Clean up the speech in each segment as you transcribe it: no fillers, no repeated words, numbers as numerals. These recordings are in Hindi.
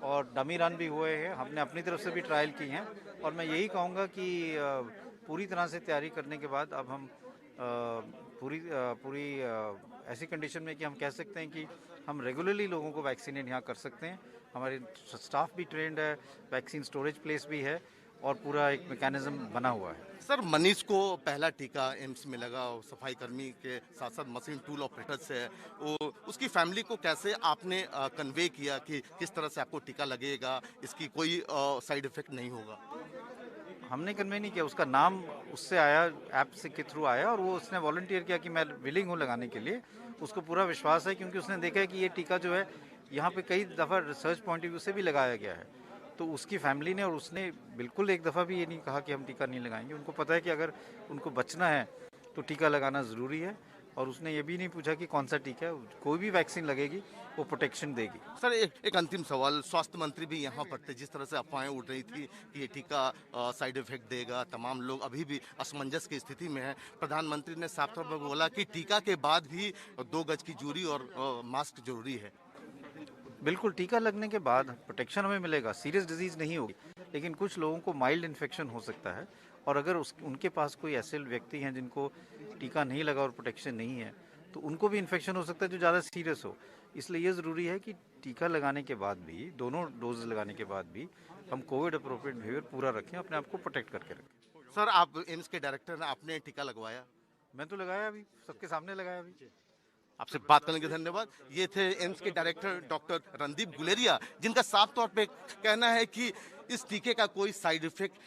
और डमी रन भी हुए हैं, हमने अपनी तरफ से भी ट्रायल की हैं। और मैं यही कहूँगा कि पूरी तरह से तैयारी करने के बाद अब हम पूरी ऐसी कंडीशन में कि हम कह सकते हैं कि हम रेगुलरली लोगों को वैक्सीनेट यहाँ कर सकते हैं। हमारे स्टाफ भी ट्रेंड है, वैक्सीन स्टोरेज प्लेस भी है और पूरा एक मैकेनिज्म बना हुआ है। सर, मनीष को पहला टीका एम्स में लगा और सफाई कर्मी के साथ साथ मशीन टूल ऑपरेटर्स है, वो उसकी फैमिली को कैसे आपने कन्वे किया कि किस तरह से आपको टीका लगेगा, इसकी कोई साइड इफेक्ट नहीं होगा? हमने कन्वे नहीं किया, उसका नाम उससे आया, ऐप से के थ्रू आया और वो उसने वॉलंटियर किया कि मैं विलिंग हूँ लगाने के लिए। उसको पूरा विश्वास है क्योंकि उसने देखा है कि ये टीका जो है यहाँ पे कई दफ़ा रिसर्च पॉइंट ऑफ व्यू से भी लगाया गया है। तो उसकी फैमिली ने और उसने बिल्कुल एक दफ़ा भी ये नहीं कहा कि हम टीका नहीं लगाएंगे। उनको पता है कि अगर उनको बचना है तो टीका लगाना ज़रूरी है और उसने ये भी नहीं पूछा कि कौन सा टीका है, कोई भी वैक्सीन लगेगी वो प्रोटेक्शन देगी। सर, एक अंतिम सवाल, स्वास्थ्य मंत्री भी यहाँ पर थे, जिस तरह से अफवाहें उड़ रही थी कि ये टीका साइड इफेक्ट देगा, तमाम लोग अभी भी असमंजस की स्थिति में हैं। प्रधानमंत्री ने साफ तौर पर बोला कि टीका के बाद भी 2 गज की दूरी और मास्क जरूरी है। बिल्कुल, टीका लगने के बाद प्रोटेक्शन हमें मिलेगा, सीरियस डिजीज़ नहीं होगी, लेकिन कुछ लोगों को माइल्ड इन्फेक्शन हो सकता है और अगर उनके पास कोई ऐसे व्यक्ति हैं जिनको टीका नहीं लगा और प्रोटेक्शन नहीं है, तो उनको भी इन्फेक्शन हो सकता है जो ज़्यादा सीरियस हो। इसलिए ये ज़रूरी है कि टीका लगाने के बाद भी, दोनों डोज लगाने के बाद भी हम कोविड अप्रोप्रिएट बिहेवियर पूरा रखें, अपने आप को प्रोटेक्ट करके रखें। सर, आप एम्स के डायरेक्टर हैं, आपने टीका लगवाया? मैं तो लगाया अभी, सबके सामने लगाया अभी। आपसे बात करने के धन्यवाद। ये थे एम्स के डायरेक्टर डॉक्टर रणदीप गुलेरिया, जिनका साफ तौर पे कहना है कि इस टीके का कोई साइड इफेक्ट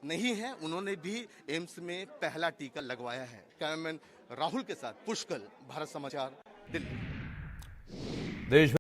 नहीं है। उन्होंने भी एम्स में पहला टीका लगवाया है। कैमरामैन राहुल के साथ पुष्कल, भारत समाचार, दिल्ली। देश